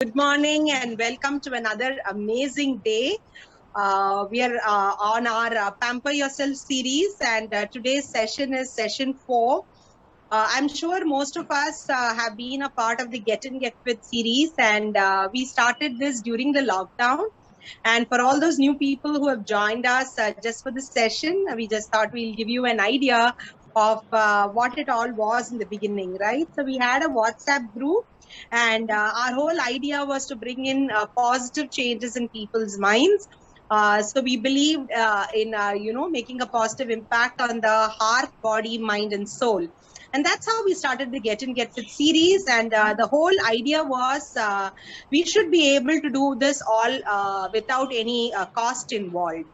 Good morning and welcome to another amazing day. We are on our Pamper Yourself series, and today's session is session 4. I'm sure most of us have been a part of the Get In Get Fit series, and we started this during the lockdown. And for all those new people who have joined us just for this session, we just thought we'll give you an idea of what it all was in the beginning, right? So we had a WhatsApp group, and our whole idea was to bring in positive changes in people's minds. So we believed in making a positive impact on the heart, body, mind, and soul. And that's how we started the Get In Get Fit series. And the whole idea was we should be able to do this all without any cost involved.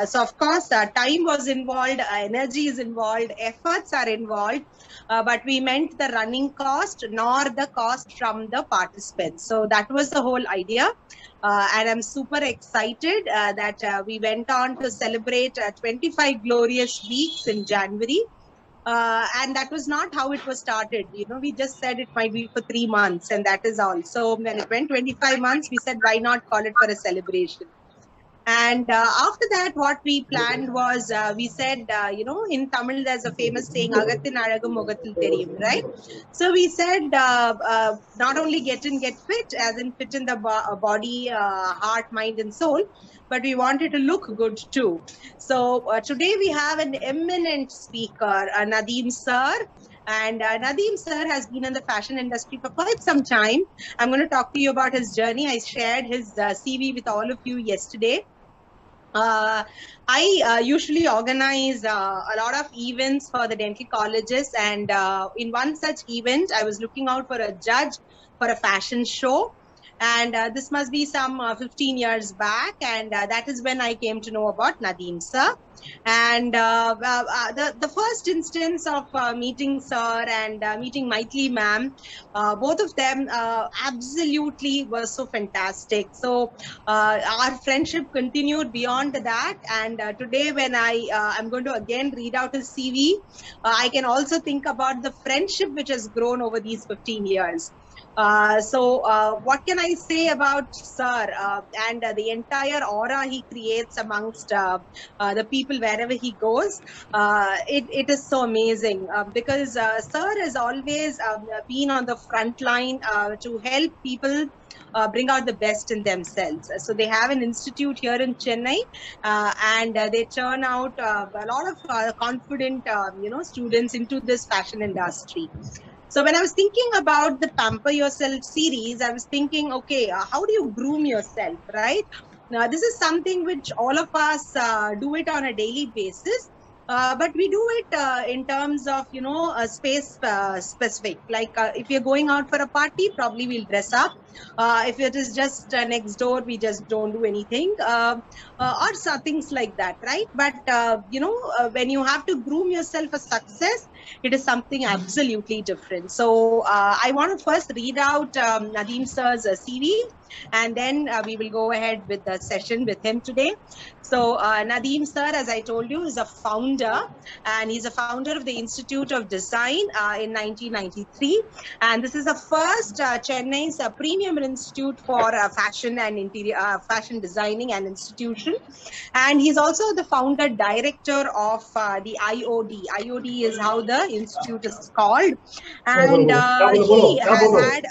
So of course, time was involved, energy is involved, efforts are involved, but we meant the running cost nor the cost from the participants. So that was the whole idea. And I'm super excited that we went on to celebrate 25 glorious weeks in January. And that was not how it was started. We just said it might be for 3 months, and that is all. So when it went 25 months, we said, why not call it for a celebration? And after that, what we planned was, we said, in Tamil, there's a famous saying, Agathin Alagum Mugathil Theriyum, right? So we said, not only get in, get fit, as in fit in the body, heart, mind, and soul, but we wanted to look good too. So today we have an eminent speaker, Nadeem sir. And Nadeem sir has been in the fashion industry for quite some time. I'm going to talk to you about his journey. I shared his CV with all of you yesterday. I usually organize a lot of events for the dental colleges, and in one such event, I was looking out for a judge for a fashion show. And this must be some 15 years back, and that is when I came to know about Nadeem sir. And the first instance of meeting sir and meeting Maithili ma'am, both of them absolutely were so fantastic. So our friendship continued beyond that, and today when I'm going to again read out his CV, I can also think about the friendship which has grown over these 15 years. So what can I say about sir and the entire aura he creates amongst the people wherever he goes? It is so amazing because sir has always been on the front line to help people bring out the best in themselves. So they have an institute here in Chennai, and they churn out a lot of confident students into this fashion industry. So when I was thinking about the Pamper Yourself series, I was thinking, okay, how do you groom yourself, right? Now, this is something which all of us do it on a daily basis. But we do it in terms of, space specific. Like if you're going out for a party, probably we'll dress up. If it is just next door, we just don't do anything or some things like that, right? But, when you have to groom yourself for success, it is something absolutely different. So I want to first read out Nadeem sir's CV, and then we will go ahead with the session with him today. So Nadeem sir, as I told you, is a founder, and he's a founder of the Institute of Design in 1993. And this is the first Chennai's premium institute for fashion and interior fashion designing and institution. And he's also the founder director of the IOD. IOD is how the institute is called. And he has had,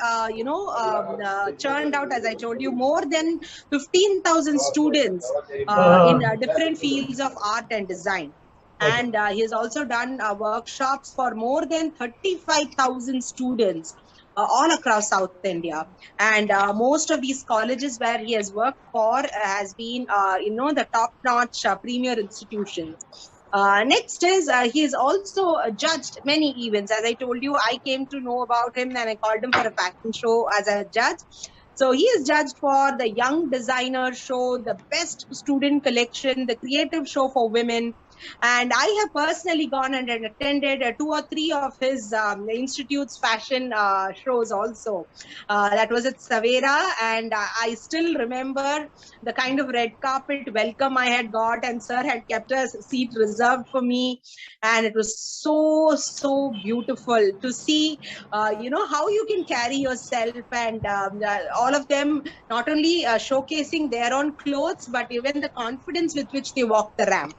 churned out, as I told you, more than 15,000 students in different fields of art and design. And he has also done workshops for more than 35,000 students all across South India. And most of these colleges where he has worked for has been, the top-notch premier institutions. Next is he has also judged many events. As I told you, I came to know about him and I called him for a fashion show as a judge. So he is judged for the Young Designer Show, the Best Student Collection, the Creative Show for Women, And I have personally gone and attended 2 or 3 of his institute's fashion shows also. That was at Savera, and I still remember the kind of red carpet welcome I had got, and sir had kept a seat reserved for me. And it was so beautiful to see, how you can carry yourself, and all of them not only showcasing their own clothes, but even the confidence with which they walk the ramp.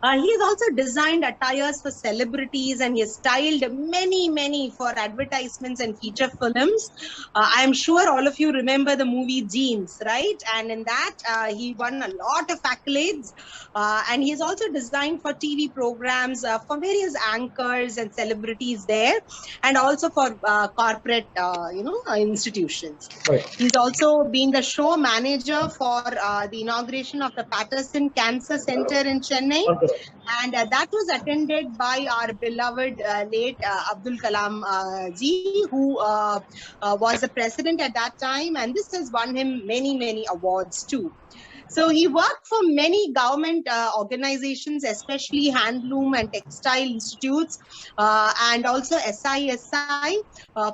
He has also designed attires for celebrities, and he has styled many for advertisements and feature films. I am sure all of you remember the movie Jeans, right? And in that, he won a lot of accolades. And he has also designed for TV programs for various anchors and celebrities there, and also for corporate, institutions. Right. He's also been the show manager for the inauguration of the Patterson Cancer Center in Chennai. And that was attended by our beloved late Abdul Kalam ji, who was the president at that time. And this has won him many awards too. So he worked for many government organizations, especially handloom and textile institutes, and also SISI,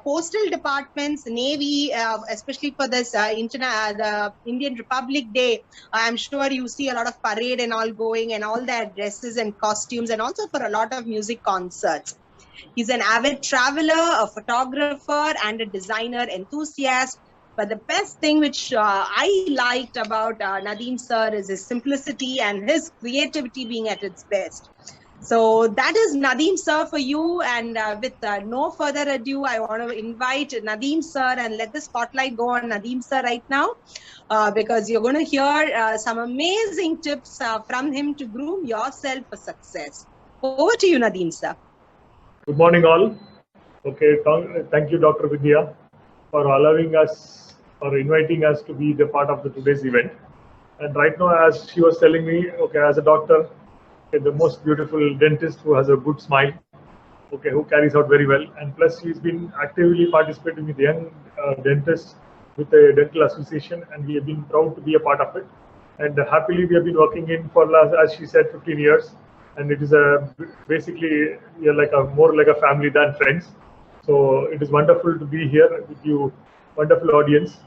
postal departments, Navy, especially for this the Indian Republic Day. I'm sure you see a lot of parade and all going, and all their dresses and costumes, and also for a lot of music concerts. He's an avid traveler, a photographer, and a designer enthusiast. But the best thing which I liked about Nadeem sir is his simplicity and his creativity being at its best. So that is Nadeem sir for you. And with no further ado, I want to invite Nadeem sir and let the spotlight go on Nadeem sir right now, because you're going to hear some amazing tips from him to groom yourself for success. Over to you, Nadeem sir. Good morning, all. Okay, thank you, Dr. Vidyaa, for allowing us or inviting us to be the part of today's event. And right now, as she was telling me, okay, as a doctor, okay, the most beautiful dentist who has a good smile, okay, who carries out very well, and plus she's been actively participating with young dentists with the dental association, and we have been proud to be a part of it. And happily, we have been working in for as she said, 15 years, and it is basically we are like more like a family than friends. So it is wonderful to be here with you, wonderful audience.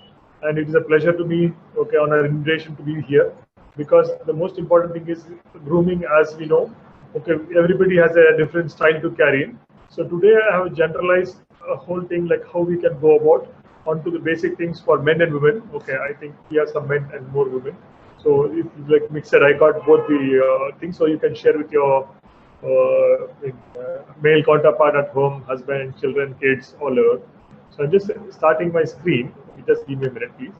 And it is a pleasure to be, okay, on our invitation to be here, because the most important thing is grooming, as we know. Okay, everybody has a different style to carry in. So today I have generalized a whole thing, like how we can go about onto the basic things for men and women. Okay, I think we have some men and more women. So if like mixed, I got both the things, so you can share with your male counterpart at home, husband, children, kids, all over. So I'm just starting my screen. Just give me a minute, please.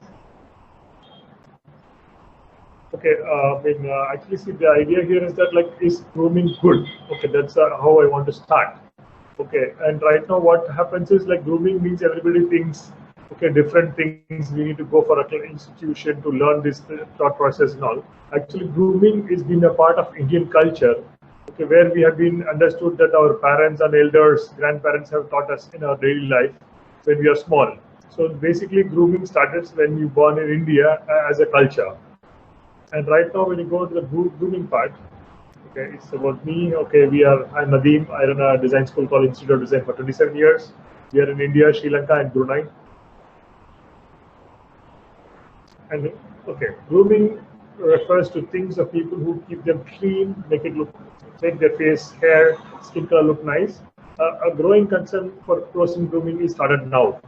Okay, actually, see, the idea here is that, like, is grooming good? Okay, that's how I want to start. Okay, and right now what happens is, like, grooming means everybody thinks, okay, different things. We need to go for an institution to learn this thought process and all. Actually, grooming is been a part of Indian culture, okay, where we have been understood that our parents and elders, grandparents have taught us in our daily life when we are small. So basically, grooming started when you born in India as a culture. And right now, when you go to the grooming part, okay, it's about me. Okay, I'm Nadeem. I run a design school called Institute of Design for 27 years. We are in India, Sri Lanka, and Brunei. And okay, grooming refers to things of people who keep them clean, make their face, hair, skin color look nice. A growing concern for person grooming is started now.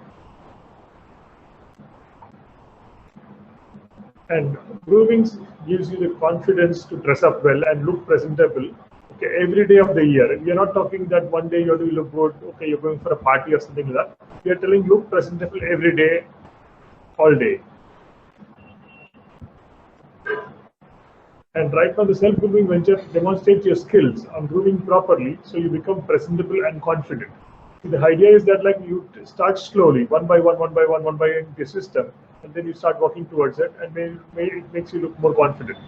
And grooming gives you the confidence to dress up well and look presentable, okay, every day of the year. We are not talking that one day you have to look good, okay, you're going for a party or something like that. We are telling look presentable every day, all day. And right now, the self-grooming venture demonstrates your skills on grooming properly, so you become presentable and confident. The idea is that, like, you start slowly, one by one in the system, and then you start working towards it, and it makes you look more confident.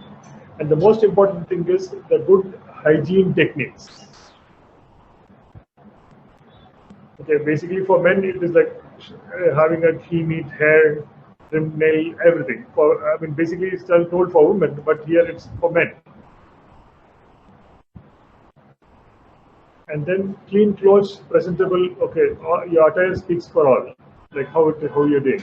And the most important thing is the good hygiene techniques. Okay, basically for men, it is like having a clean, neat hair, trim nail, everything. Basically it's told for women, but here it's for men. And then clean clothes, presentable. Okay, your attire speaks for all. Like how you're doing.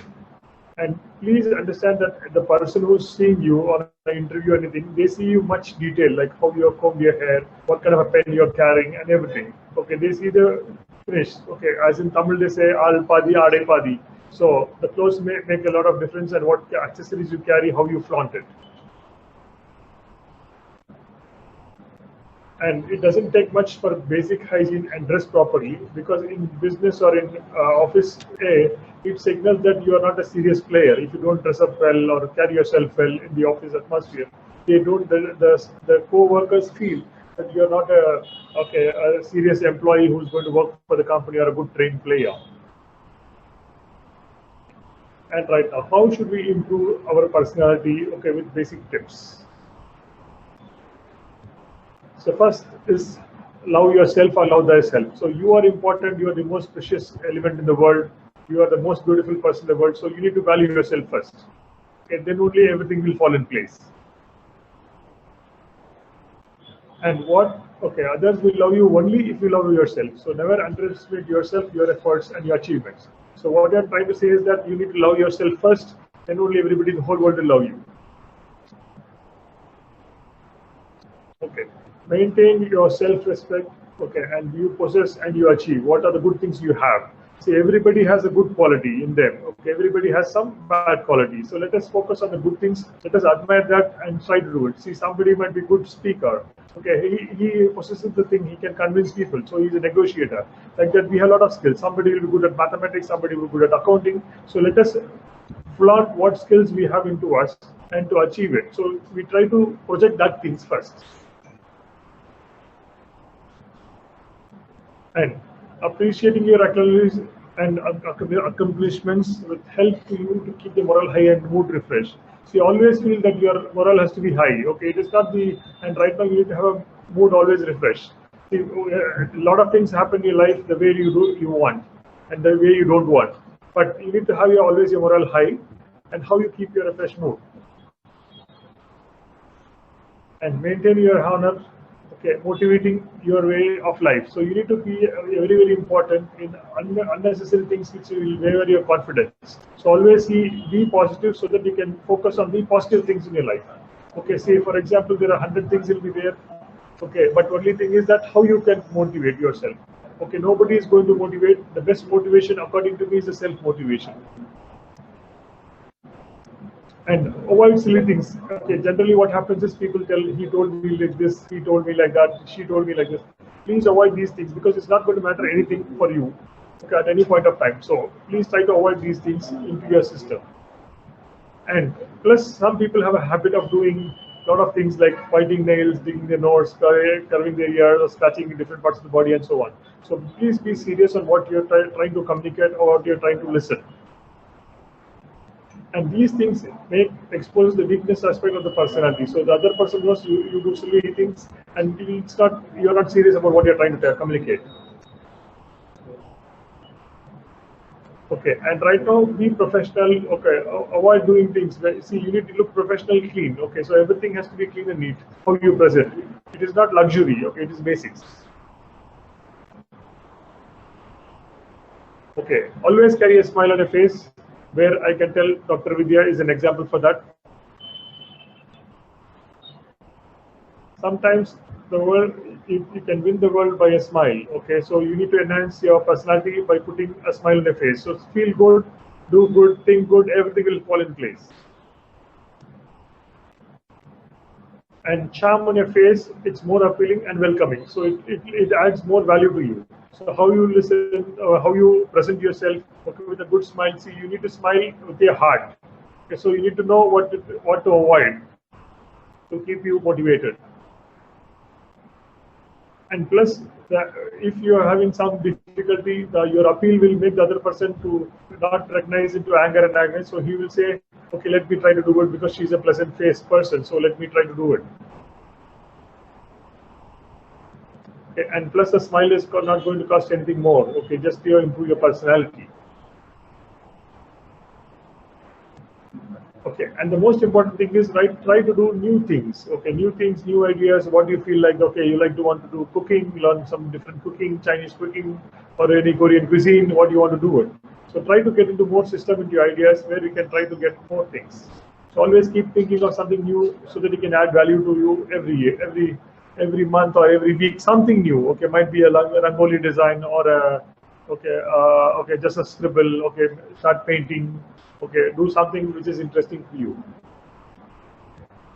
And please understand that the person who's seeing you on an interview or anything, they see you much detail, like how you have combed your hair, what kind of a pen you're carrying, and everything. Okay, they see the finish. Okay, as in Tamil they say al padi, ade padi. So the clothes make a lot of difference, and what accessories you carry, how you flaunt it. And it doesn't take much for basic hygiene and dress properly, because in business or in office A, it signals that you are not a serious player if you don't dress up well or carry yourself well in the office atmosphere. They don't. The co-workers feel that you are not a serious employee who's going to work for the company or a good trained player. And right now, how should we improve our personality? Okay, with basic tips. So first is love yourself or love thyself. So you are important, you are the most precious element in the world, you are the most beautiful person in the world, so you need to value yourself first. And then only everything will fall in place. And others will love you only if you love yourself. So never underestimate yourself, your efforts and your achievements. So what I'm trying to say is that you need to love yourself first, then only everybody in the whole world will love you. Okay. Maintain your self-respect, okay, and you possess and you achieve. What are the good things you have? See, everybody has a good quality in them. Okay, everybody has some bad quality. So let us focus on the good things. Let us admire that and try to do it. See, somebody might be a good speaker. Okay, he possesses the thing. He can convince people. So he's a negotiator. Like that, we have a lot of skills. Somebody will be good at mathematics. Somebody will be good at accounting. So let us flaunt what skills we have into us and to achieve it. So we try to project that things first. And appreciating your accolades and accomplishments will help you to keep the morale high and mood refreshed. So you always feel that your morale has to be high. Okay, it is not and right now you need to have a mood always refreshed. See, a lot of things happen in your life the way you want and the way you don't want. But you need to have always your morale high, and how you keep your refreshed mood. And maintain your honor. Okay, motivating your way of life. So you need to be very, very important in unnecessary things which will waver your confidence. So always be positive so that you can focus on the positive things in your life. Okay, say for example, there are 100 things will be there. Okay, but only thing is that how you can motivate yourself. Okay, nobody is going to motivate. The best motivation according to me is the self-motivation. And avoid silly things. Okay, generally what happens is people tell, he told me like this, he told me like that, she told me like this. Please avoid these things because it's not going to matter anything for you, okay, at any point of time. So please try to avoid these things into your system. And plus some people have a habit of doing a lot of things like biting nails, digging their nose, curving their ears, or scratching in different parts of the body and so on. So please be serious on what you're trying to communicate or what you're trying to listen. And these things expose the weakness aspect of the personality. So the other person knows you do silly things, and you're not serious about what you're trying to communicate. Okay, and right now be professional. Okay, avoid doing things. See, you need to look professional, clean. Okay, so everything has to be clean and neat. How you present. It is not luxury. Okay, it is basics. Okay, always carry a smile on your face. Where I can tell Dr. Vidyaa is an example for that. Sometimes the world, you can win the world by a smile. Okay, so you need to enhance your personality by putting a smile on your face. So feel good, do good, think good, everything will fall in place. And charm on your face, it's more appealing and welcoming. So it adds more value to you. So how you listen, or how you present yourself, okay, with a good smile. See, you need to smile with your heart. Okay, so you need to know what to avoid to keep you motivated. And plus, if you are having some difficulty, your appeal will make the other person to not recognize into anger and anger. So he will say, okay, let me try to do it because she's a pleasant faced person. So let me try to do it. Okay, and plus the smile is not going to cost anything more. Okay, just to improve your personality. Okay, and And the most important thing is try to do new things. Okay, new things, new ideas. What do you feel like? Okay, you like to want to do cooking, learn some different cooking, Chinese cooking, or any Korean cuisine. What do you want to do it? So try to get into more system into your ideas where you can try to get more things. So always keep thinking of something new so that it can add value to you every year, every month or every week. Something new. Okay, might be a rangoli design or a okay, just a scribble. Okay, start painting. Okay, do something which is interesting for you.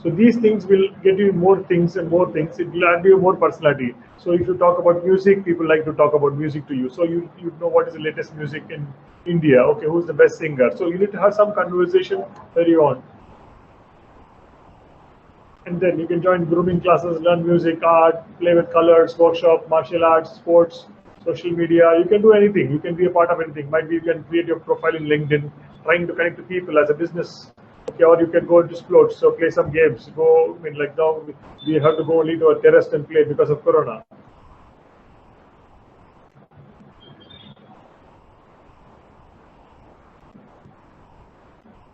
So these things will get you more things and more things. It will add you more personality. So if you talk about music, people like to talk about music to you. So you know what is the latest music in India. Okay, who's the best singer? So you need to have some conversation early on. And then you can join grooming classes, learn music, art, play with colors, workshop, martial arts, sports, social media. You can do anything. You can be a part of anything. Might be you can create your profile in LinkedIn, trying to connect to people as a business. Okay, or you can go to sports, so play some games. Go, I mean, like now we have to go only to a terrace and play because of Corona.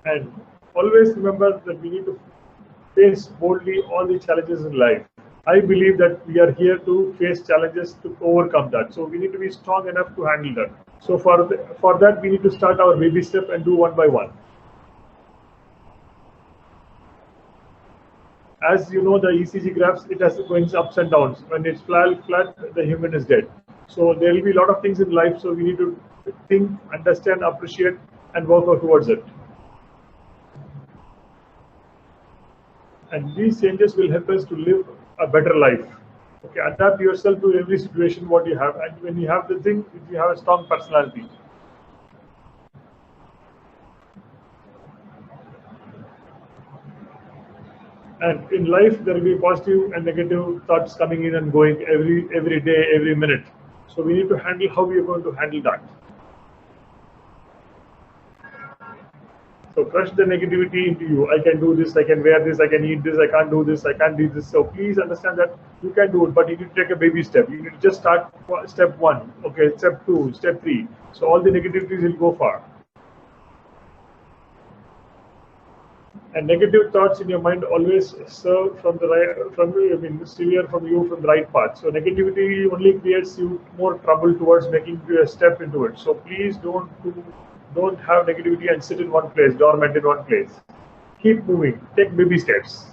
And always remember that we need to face boldly all the challenges in life. I believe that we are here to face challenges to overcome that. So we need to be strong enough to handle that. So for that, we need to start our baby step and do one by one. As you know, the ECG graphs, it has going ups and downs. When it's flat, the human is dead. So there will be a lot of things in life. So we need to think, understand, appreciate, and work out towards it. And these changes will help us to live a better life. Okay, adapt yourself to every situation what you have, and when you have the thing, you have a strong personality. And in life, there will be positive and negative thoughts coming in and going every day, every minute. So we need to handle how we are going to handle that. So crush the negativity into you. I can do this, I can wear this, I can eat this, I can't do this, I can't do this. So please understand that you can do it, but you need to take a baby step. You need to just start step 1, okay, step 2, step 3. So all the negativities will go far. And negative thoughts in your mind always serve from the right, steer from you from the right path. So negativity only creates you more trouble towards making you a step into it. So please don't have negativity and sit in one place, dormant in one place. Keep moving. Take baby steps.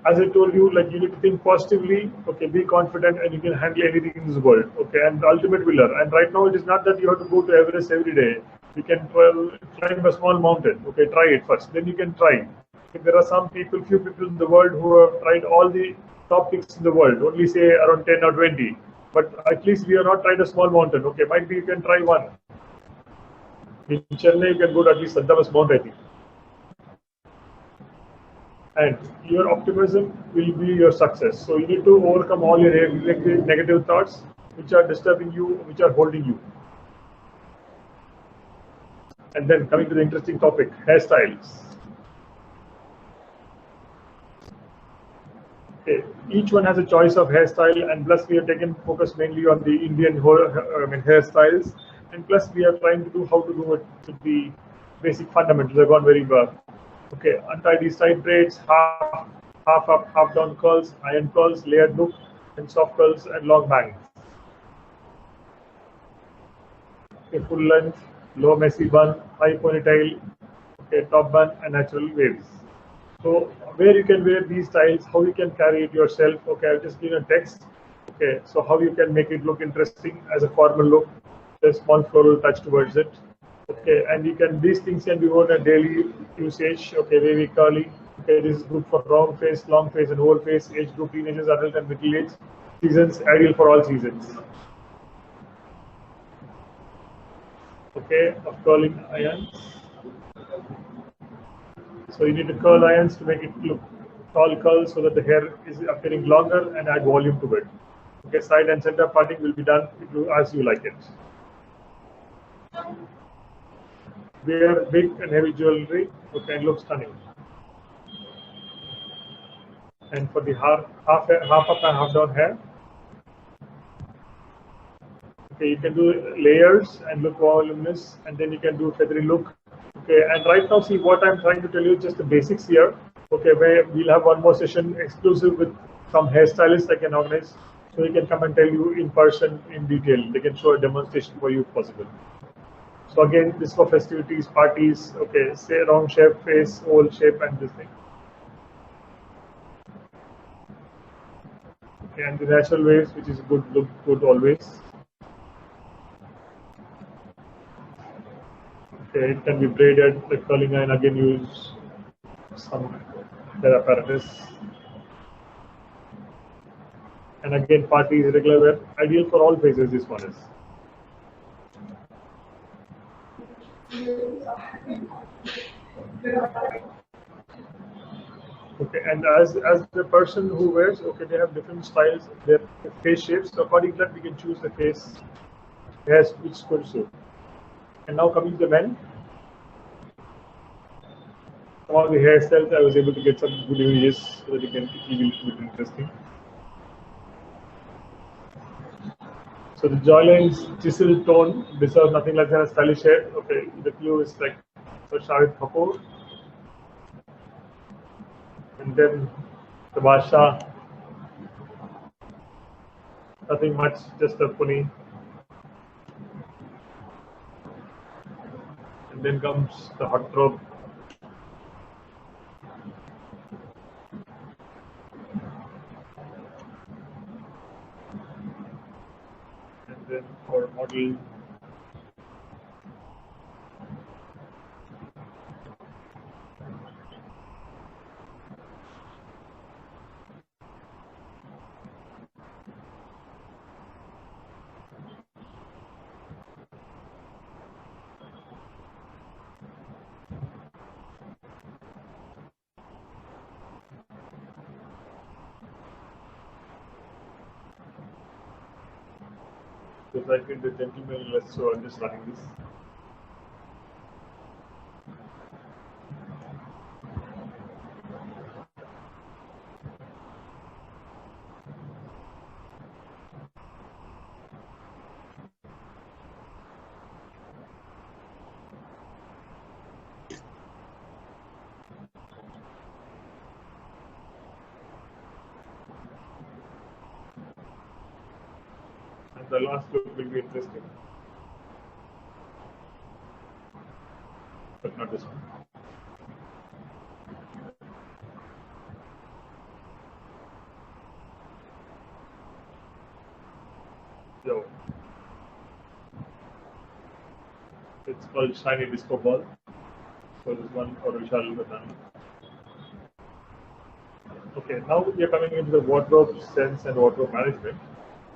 As I told you, like you need to think positively. Okay, be confident, and you can handle anything in this world. Okay, and the ultimate winner. And right now, it is not that you have to go to Everest every day. You can climb a small mountain. Okay, try it first. Then you can try. If there are few people in the world who have tried all the top peaks in the world, only say around 10 or 20. But at least we have not tried a small mountain. Okay, might be you can try one. In Chennai, you can go to at least Sandamas Mount, I think. And your optimism will be your success. So you need to overcome all your negative thoughts which are disturbing you, which are holding you. And then coming to the interesting topic, hairstyles. Okay. Each one has a choice of hairstyle, and plus we have taken focus mainly on the Indian hairstyles, and plus we are trying to do how to do it with the basic fundamentals. They've gone very well. Okay, untidy side braids, half up, half down curls, iron curls, layered look, and soft curls and long bangs. Okay, full length, low messy bun, high ponytail, okay, top bun, and natural waves. So where you can wear these styles, how you can carry it yourself. Okay, I'll just give a text. Okay, so how you can make it look interesting as a formal look, a small floral touch towards it. Okay, and these things can be worn at daily usage. Okay, wavy, curly. Okay, this is good for round face, long face, and whole face. Age group, teenagers, adult, and middle age. Seasons, ideal for all seasons. Okay, of curling irons. So you need to curl irons to make it look tall curls so that the hair is appearing longer and add volume to it. Okay, side and center parting will be done as you like it. Wear big and heavy jewelry, okay, and look stunning. And for the half up and half down hair, okay, you can do layers and look voluminous, and then you can do feathery look. Okay, and right now, see what I'm trying to tell you, just the basics here. Okay, where we'll have one more session exclusive with some hairstylists I can organize, so they can come and tell you in person in detail. They can show a demonstration for you if possible. So again, this for festivities, parties. Okay, say round shape, face, oval shape, and this thing. Okay, and the natural waves, which is good, look good always. Okay, it can be braided, like curling iron. Again, use some hair apparatus. And again, party is regular wear, ideal for all phases. This one is. Okay, and as the person who wears, okay, they have different styles, their face shapes. So according to that, we can choose the face hairs which could suit. And now coming to the men, some of the hairstyles I was able to get some good images so that you can it will be interesting. So the jawline's chisel tone deserves nothing less than a stylish hair. Okay, the clue is like so Shahid Kapoor. And then the Basha, nothing much, just a pony. And then comes the hot robe. And then for model, because I think the gentleman less, so I'm just running this. And the last look will be interesting, but not this one. So it's called Shiny Disco Ball. So this one for Vishal Badani. Okay, now we are coming into the wardrobe sense and wardrobe management.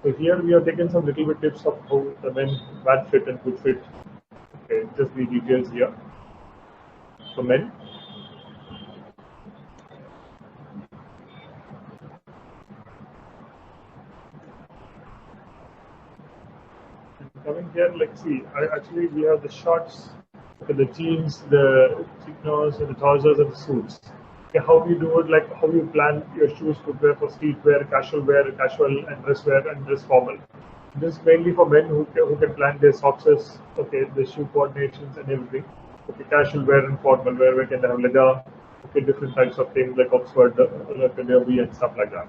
So here we have taken some little bit tips of how the men bad fit and good fit. Okay, just the details here. For men, coming here, like see, actually we have the shorts, okay, the jeans, the chinos, and the trousers and the suits. Okay, how you do it, like how you plan your shoes, footwear for streetwear, casual and dress formal. This is mainly for men who can plan their socks, okay, the shoe coordinations and everything. Okay, casual wear and formal wear, we can have leather, okay, different types of things like Oxford, like a derby and stuff like that.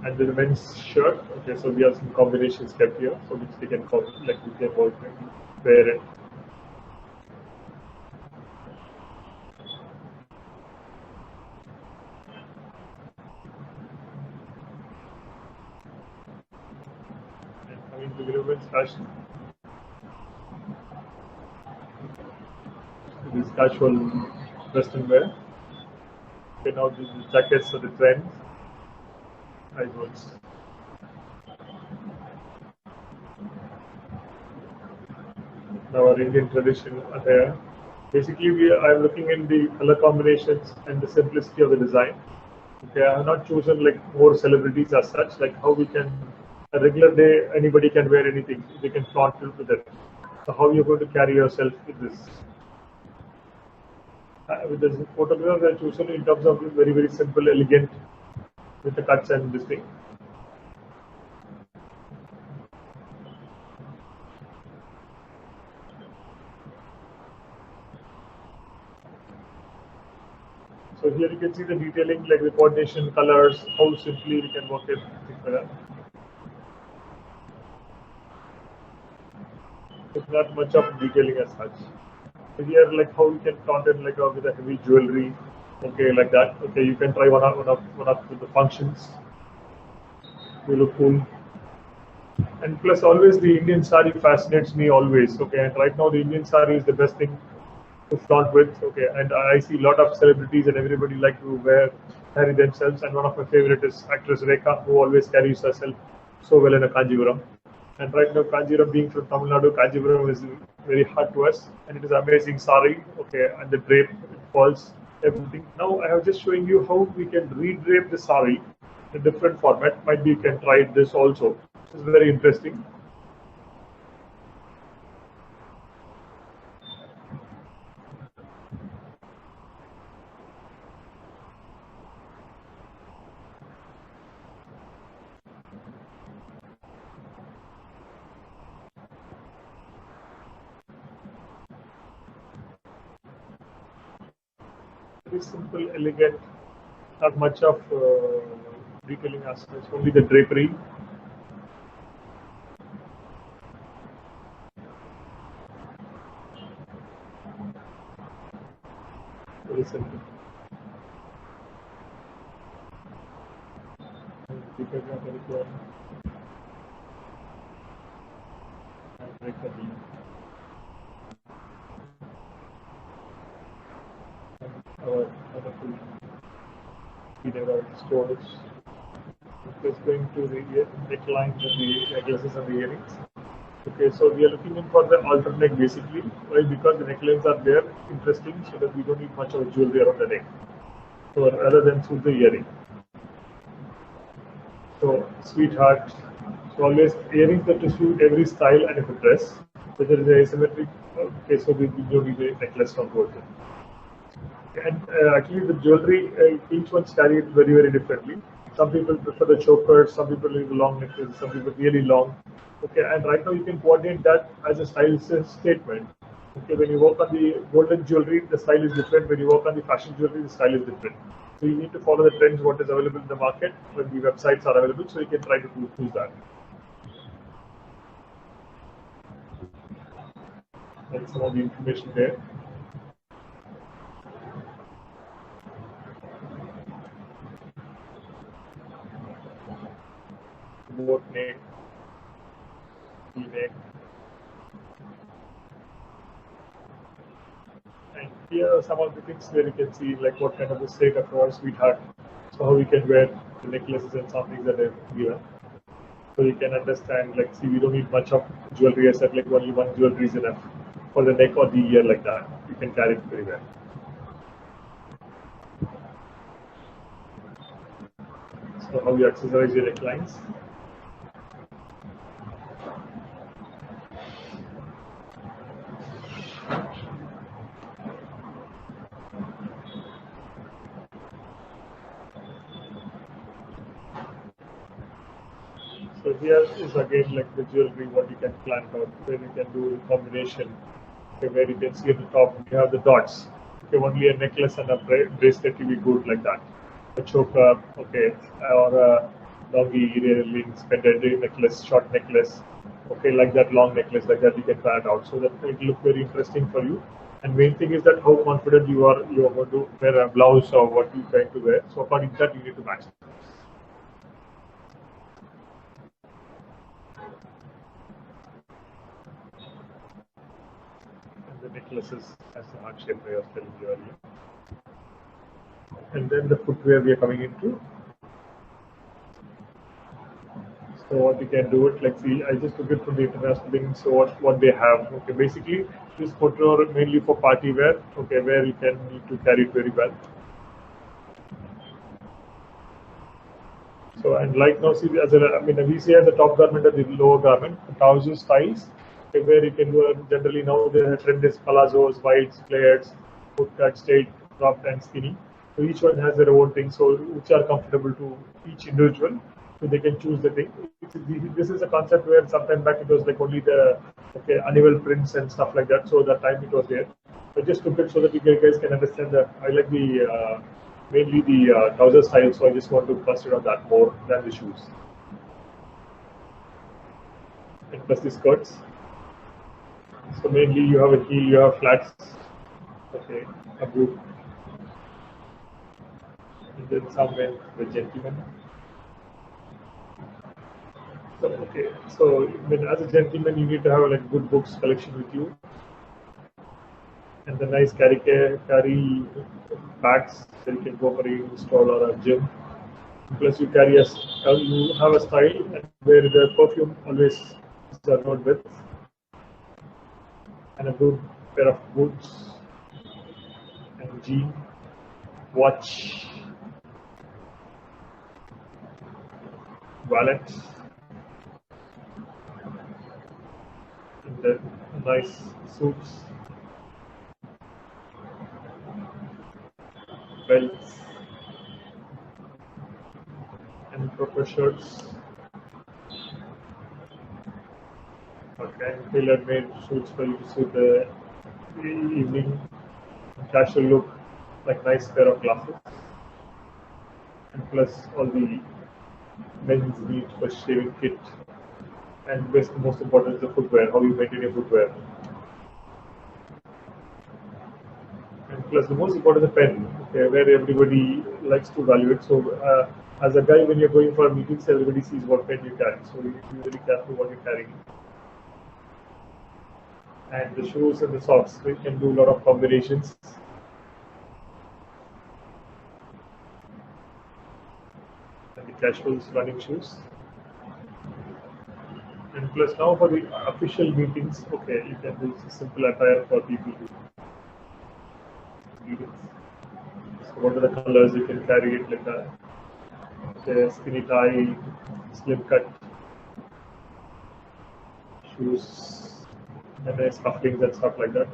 And the men's shirt, okay, so we have some combinations kept here, so which they can like we can both wear it. And coming to the women's fashion, this casual western wear. Okay, now the jackets are the trend. I was. Now our Indian tradition attire. Basically, I'm looking in the color combinations and the simplicity of the design. Okay, I have not chosen like more celebrities as such. Like how we can a regular day anybody can wear anything. They can flaunt it with it. So how you're going to carry yourself with this? With this photograph, I chosen in terms of very simple, elegant, with the cuts and this thing. here you can see the detailing, like the coordination, colors, how simply we can work it, things like that. It's not much of detailing as such. So here, like how you can content like with a heavy jewelry, okay, like that. Okay, you can try one of the functions. They look cool. And plus, always the Indian sari fascinates me always. Okay, and right now the Indian sari is the best thing to flaunt with. Okay, and I see a lot of celebrities and everybody like to carry themselves. And one of my favorite is actress Rekha, who always carries herself so well in a Kanjivaram. And right now, Kanjivaram being from Tamil Nadu, Kanjivaram is very hard to us, and it is amazing sari. Okay, and the drape, it falls, everything. Now I have just showing you how we can redrape the sari in different format. Might be you can try this also. This is very interesting. Very simple, elegant, not much of detailing as such, only the drapery. Very simple. Our wonderful stores. It's going to the neckline and the necklaces and the earrings. Okay, so we are looking in for the alternate basically. Why? Because the necklines are there, interesting, so that we don't need much of jewelry around the neck. So rather than suit the earring. So sweetheart. So always earrings that to suit every style and every dress. So there is a asymmetric. Okay, so we don't need a necklace from both. And actually, the jewelry, each one's carried very, very differently. Some people prefer the chokers, some people leave the long necklaces, some people really long. Okay, and right now you can coordinate that as a style statement. Okay, when you work on the golden jewelry, the style is different. When you work on the fashion jewelry, the style is different. So you need to follow the trends, what is available in the market, when the websites are available, so you can try to choose that. That's some of the information there. Boat neck, neck. And here are some of the things where you can see like what kind of a state of our sweetheart. So how we can wear the necklaces and some things that are given. So you can understand, like, see, we don't need much of jewelry. I said like only one jewelry is enough for the neck or the ear, like that. You can carry it very well. So how you accessorize your necklines. So here is again like the jewelry, what you can plan out, where you can do a combination. Okay, where you can see at the top you have the dots. Okay, only a necklace and a bracelet will be good like that. A choker, okay, or a longy earrings, pendant necklace, short necklace, okay, like that long necklace, like that you can plan it out. So that it will look very interesting for you. And main thing is that how confident you are going to wear a blouse or what you're trying to wear. So according to that you need to match. The necklaces as the heart shape I was telling you earlier. And then the footwear we are coming into. So what you can do it, like, see, I just took it from the international thing. So what they have, okay, basically this footwear mainly for party wear, okay, where you can need to carry it very well. So and like now, see, we see as a top garment and the lower garment, trouser styles. Where you can go, generally now the trend is palazzos, wides, flares, foot cut, straight, cropped and skinny. So each one has their own thing, so which are comfortable to each individual, so they can choose the thing. This is a concept where sometime back it was like only the uneven prints and stuff like that. So that time it was there. I just took it so that you guys can understand that I like the mainly the trouser style, so I just want to concentrate on that more than the shoes. And plus the skirts. So mainly you have a heel, you have flats, okay, a boot, and then some men, the gentleman. So okay, so when as a gentleman you need to have like good books collection with you, and the nice carry bags that you can go for a stroll or a gym. Plus you carry you have a style and where the perfume always is around with, and a good pair of boots and jean, watch, wallet, and then nice suits, belts, and proper shirts. Okay, tailor-made suits for you to suit the evening casual look, like nice pair of glasses, and plus all the men's need for shaving kit, and most important is the footwear, how you maintain your footwear. And plus the most important is the pen, okay, where everybody likes to value it. So as a guy, when you're going for meetings, everybody sees what pen you carry, so you need to be very careful what you're carrying. And the shoes and the socks, we can do a lot of combinations. And the casual running shoes. And plus now for the official meetings, okay, you can do simple attire for people to meetings. So what are the colors? You can carry it like a skinny tie, slim cut shoes, and nice cufflinks and stuff like that.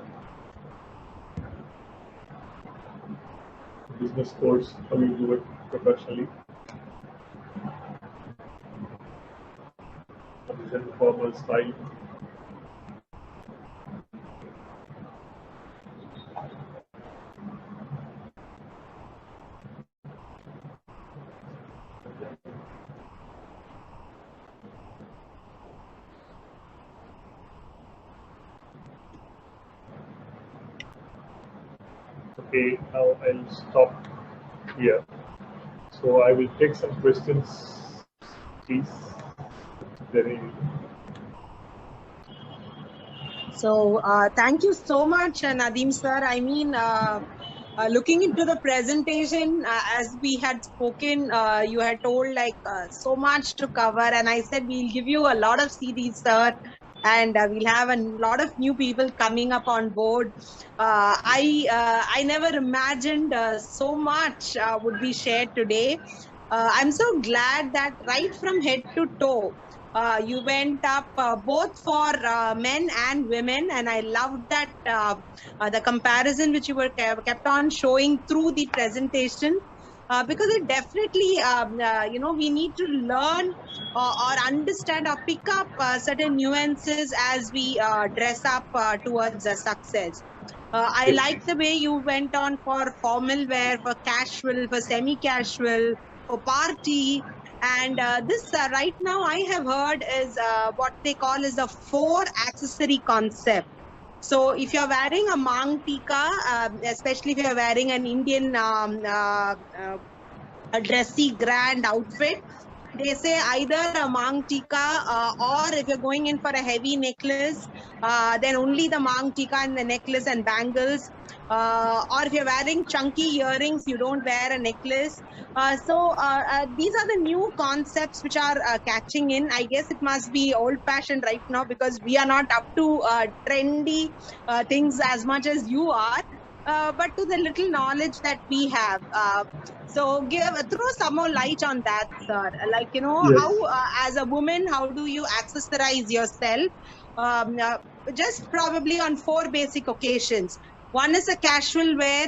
Business course, how you do it professionally. Then formal style. Okay, now I'll stop here. So I will take some questions, please. So thank you so much, Nadeem sir. I mean, looking into the presentation, as we had spoken, you had told like so much to cover, and I said we'll give you a lot of CDs, sir, and we'll have a lot of new people coming up on board. I never imagined so much would be shared today. I'm so glad that right from head to toe, you went up both for men and women, and I loved that the comparison which you were kept on showing through the presentation, because it definitely, we need to learn or understand or pick up certain nuances as we dress up towards success. I like the way you went on for formal wear, for casual, for semi-casual, for party. And this right now I have heard is what they call is the 4 accessory concept. So if you're wearing a mang tika, especially if you're wearing an Indian a dressy grand outfit, they say either a mang tika or if you're going in for a heavy necklace, then only the mang tika and the necklace and bangles. Or if you're wearing chunky earrings, you don't wear a necklace. So these are the new concepts which are catching in. I guess it must be old-fashioned right now because we are not up to trendy things as much as you are. But to the little knowledge that we have. So throw some more light on that, sir. Like, Yes. how as a woman, how do you accessorize yourself? Just probably on 4 basic occasions. 1 is a casual wear,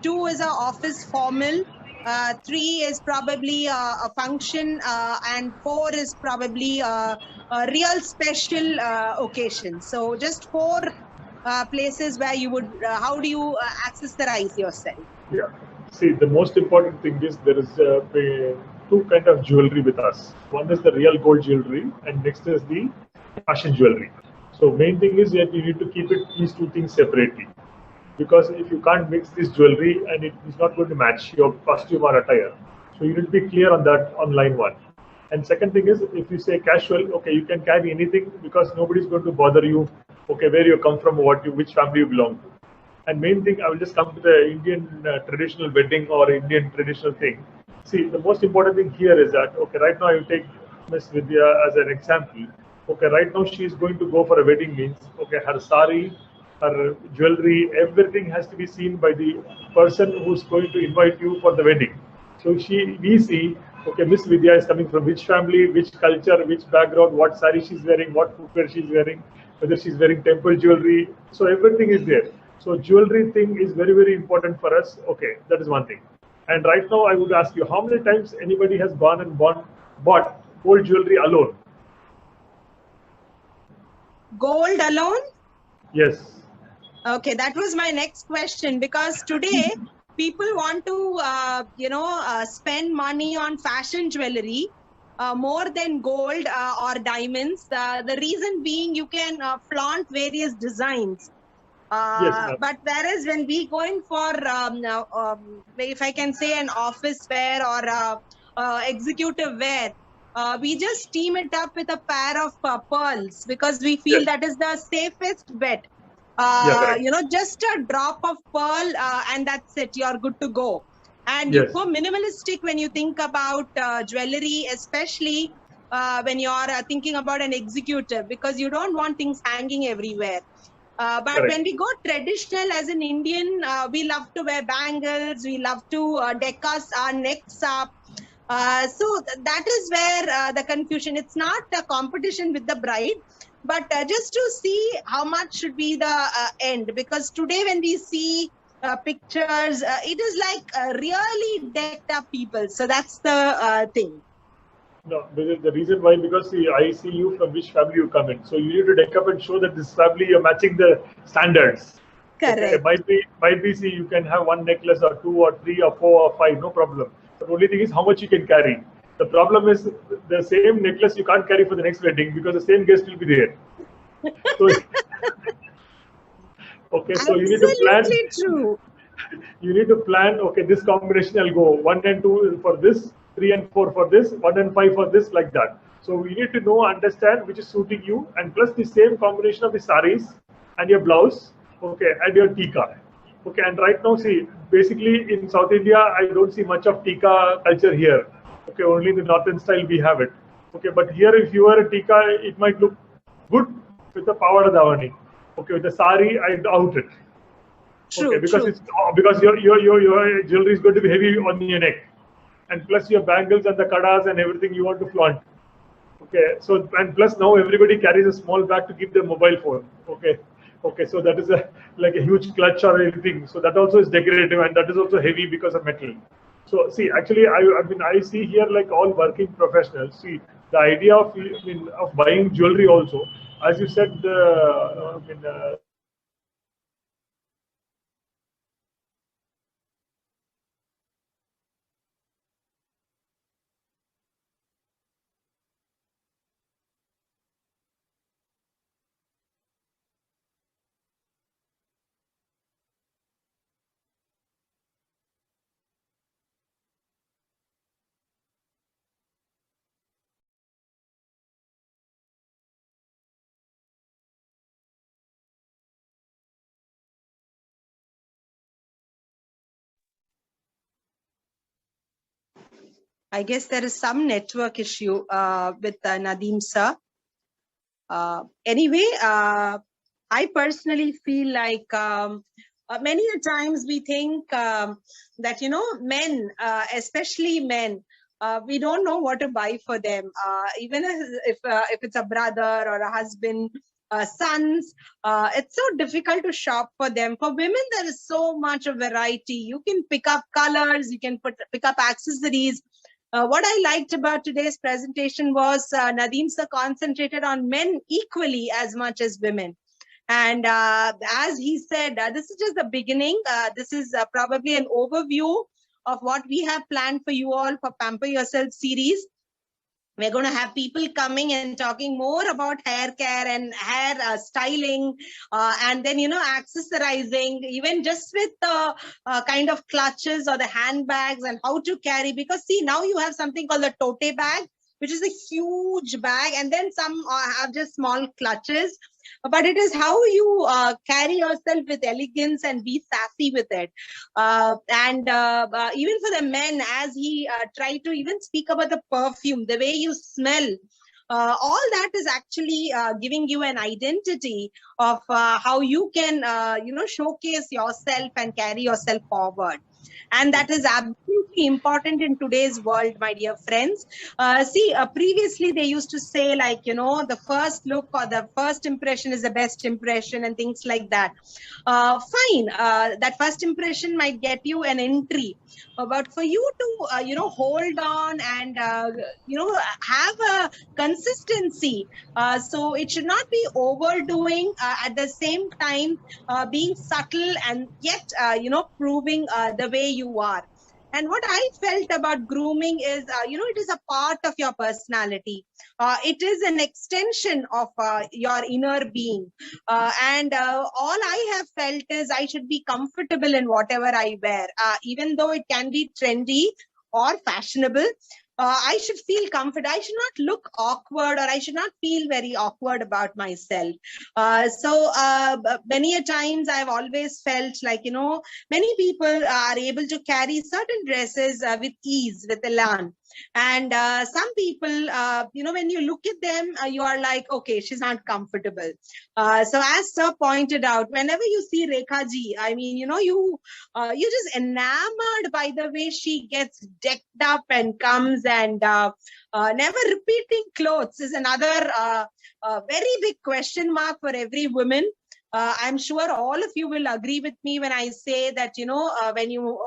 2 is a office formal, 3 is probably a function, and 4 is probably a real special occasion. So just 4 places where you would, how do you accessorize yourself? Yeah. See, the most important thing is there is two kind of jewelry with us. One is the real gold jewelry, and next is the fashion jewelry. So main thing is that you need to keep these two things separately, because if you can't mix this jewelry and it is not going to match your costume or attire, so you need to be clear on that on line one. And second thing is, if you say casual, okay, you can carry anything because nobody's going to bother you. Okay, where you come from, which family you belong to. And main thing, I will just come to the Indian traditional wedding or Indian traditional thing. See, the most important thing here is that, okay, right now I will take Miss Vidya as an example. Okay, right now she is going to go for a wedding means, okay, her sari, her jewelry, everything has to be seen by the person who's going to invite you for the wedding. So we see, okay, Miss Vidya is coming from which family, which culture, which background, what sari she's wearing, what footwear she's wearing, whether she's wearing temple jewelry. So everything is there. So jewelry thing is very, very important for us. Okay, that is one thing. And right now I would ask you, how many times anybody has gone and bought gold jewelry alone? Gold alone? Yes. Okay, that was my next question, because today people want to, spend money on fashion jewelry more than gold or diamonds. The reason being, you can flaunt various designs. Yes, but whereas when we going for, if I can say, an office wear or executive wear, we just team it up with a pair of pearls, because we feel yes. that is the safest bet. Yeah, Just a drop of pearl and that's it, you're good to go. And yes. you go minimalistic when you think about jewelry, especially when you're thinking about an executive, because you don't want things hanging everywhere. But Correct. when we go traditional as an Indian, we love to wear bangles, we love to deck our necks up. So that is where the confusion. It's not a competition with the bride, but just to see how much should be the end. Because today when we see pictures, it is like really decked up people. So that's the thing. No, the reason why, because see, I see you from which family you come in. So you need to deck up and show that this family you're matching the standards. Correct. Okay, might be, see, you can have one necklace or two or three or four or five, no problem. The only thing is how much you can carry. The problem is the same necklace you can't carry for the next wedding because the same guest will be there. So, okay, so you need to plan. Absolutely true. You need to plan, okay, this combination I'll go 1 and 2 for this, 3 and 4 for this, 1 and 5 for this, like that. So we need to know, understand which is suiting you, and plus the same combination of the saris and your blouse, okay, and your tika. Okay, and right now, see, basically in South India, I don't see much of tika culture here. Okay, only in the northern style we have it. Okay, but here if you wear a tika, it might look good with the pavada davani. Okay, with the sari, I doubt it. True, okay, because true. it's because your jewelry is going to be heavy on your neck, and plus your bangles and the kadas and everything you want to flaunt. Okay, so and plus now everybody carries a small bag to keep their mobile phone. Okay, so that is like a huge clutch or anything. So that also is decorative, and that is also heavy because of metal. So see, actually, I see here like all working professionals. See, the idea of of buying jewelry also, as you said, I guess there is some network issue with Nadeem sir. Anyway, I personally feel like many a times we think that, men, especially men, we don't know what to buy for them. Even if it's a brother or a husband, sons, it's so difficult to shop for them. For women, there is so much of variety. You can pick up colors, you can pick up accessories. What I liked about today's presentation was Nadeem sir concentrated on men equally as much as women. And as he said, this is just the beginning. This is probably an overview of what we have planned for you all for Pamper Yourself series. We're going to have people coming and talking more about hair care and hair styling, and then, accessorizing, even just with the kind of clutches or the handbags and how to carry. Because see, now you have something called the tote bag, which is a huge bag, and then some have just small clutches. But it is how you carry yourself with elegance and be sassy with it. And even for the men, as he tried to even speak about the perfume, the way you smell, all that is actually giving you an identity of how you can, showcase yourself and carry yourself forward. And that is absolutely important in today's world, my dear friends. Previously they used to say, like, the first look or the first impression is the best impression and things like that. Fine, that first impression might get you an entry, but for you to, hold on and, have a consistency. So it should not be overdoing, at the same time, being subtle and yet, proving the way you are. And what I felt about grooming is, it is a part of your personality. It is an extension of your inner being. And all I have felt is I should be comfortable in whatever I wear, even though it can be trendy or fashionable. I should feel comfortable. I should not look awkward, or I should not feel very awkward about myself. Many a times I've always felt like, many people are able to carry certain dresses with ease, with elan. And some people, when you look at them, you are like, okay, she's not comfortable. So as Sir pointed out, whenever you see Rekha ji, I mean, you're just enamored by the way she gets decked up and comes, and never repeating clothes is another very big question mark for every woman. I'm sure all of you will agree with me when I say that, when you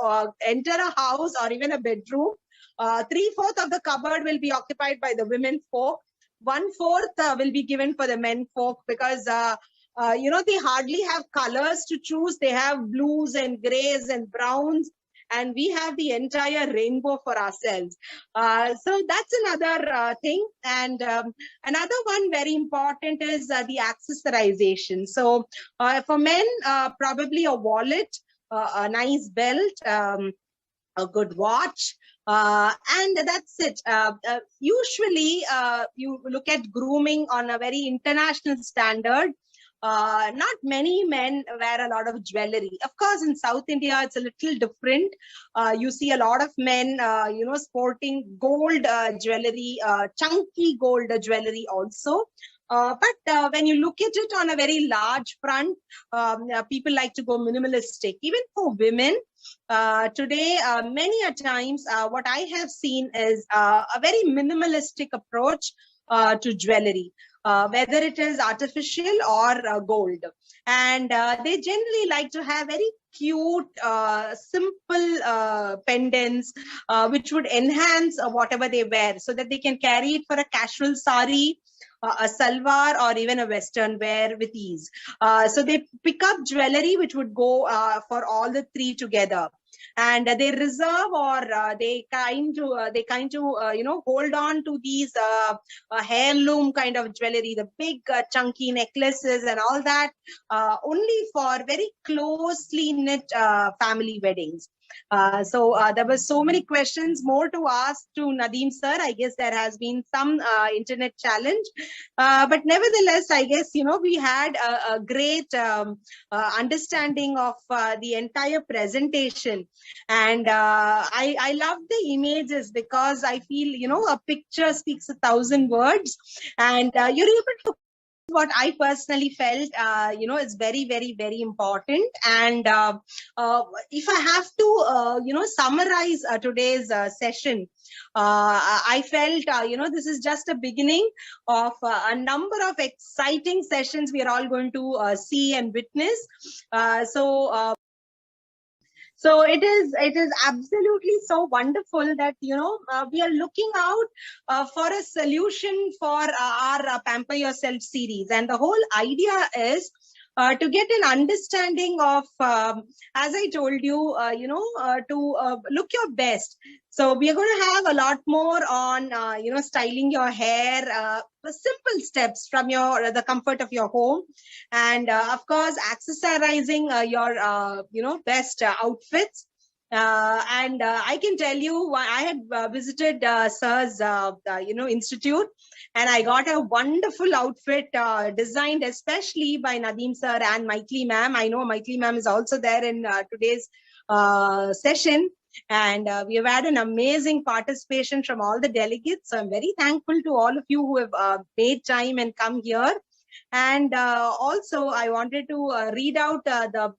enter a house or even a bedroom, 3/4 of the cupboard will be occupied by the women folk. 1/4 will be given for the men folk, because they hardly have colors to choose. They have blues and grays and browns, and we have the entire rainbow for ourselves. So that's another thing. And another one very important is the accessorization. So for men, probably a wallet, a nice belt, a good watch, and that's it. Usually, you look at grooming on a very international standard. Not many men wear a lot of jewelry. Of course, in South India, it's a little different. You see a lot of men, sporting gold jewelry, chunky gold jewelry also. But when you look at it on a very large front, people like to go minimalistic. Even for women, today, many a times, what I have seen is a very minimalistic approach to jewelry. Whether it is artificial or gold. And they generally like to have very cute, simple pendants, which would enhance whatever they wear, so that they can carry it for a casual sari, a salwar, or even a western wear with ease. So they pick up jewelry which would go for all the three together. And they reserve, or they kind to hold on to these heirloom kind of jewelry, the big chunky necklaces and all that, only for very closely knit family weddings. So there were so many questions more to ask to Nadeem sir. I guess there has been some internet challenge, but nevertheless, I guess we had a great understanding of the entire presentation. And I love the images, because I feel a picture speaks 1,000 words, and you're able to. What I personally felt, is very, very, very important. And if I have to, summarize today's session, I felt, this is just a beginning of a number of exciting sessions we are all going to see and witness. So it is absolutely so wonderful that we are looking out for a solution for our Pamper Yourself series. And the whole idea is to get an understanding of, as I told you, to look your best. So we are going to have a lot more on, styling your hair, simple steps from the comfort of your home, and of course, accessorizing your best outfits. And I can tell you, I had visited Sir's, institute, and I got a wonderful outfit designed especially by Nadeem sir and Maithili ma'am. I know Maithili ma'am is also there in today's session. And we have had an amazing participation from all the delegates. So I'm very thankful to all of you who have made time and come here. And also, I wanted to read out the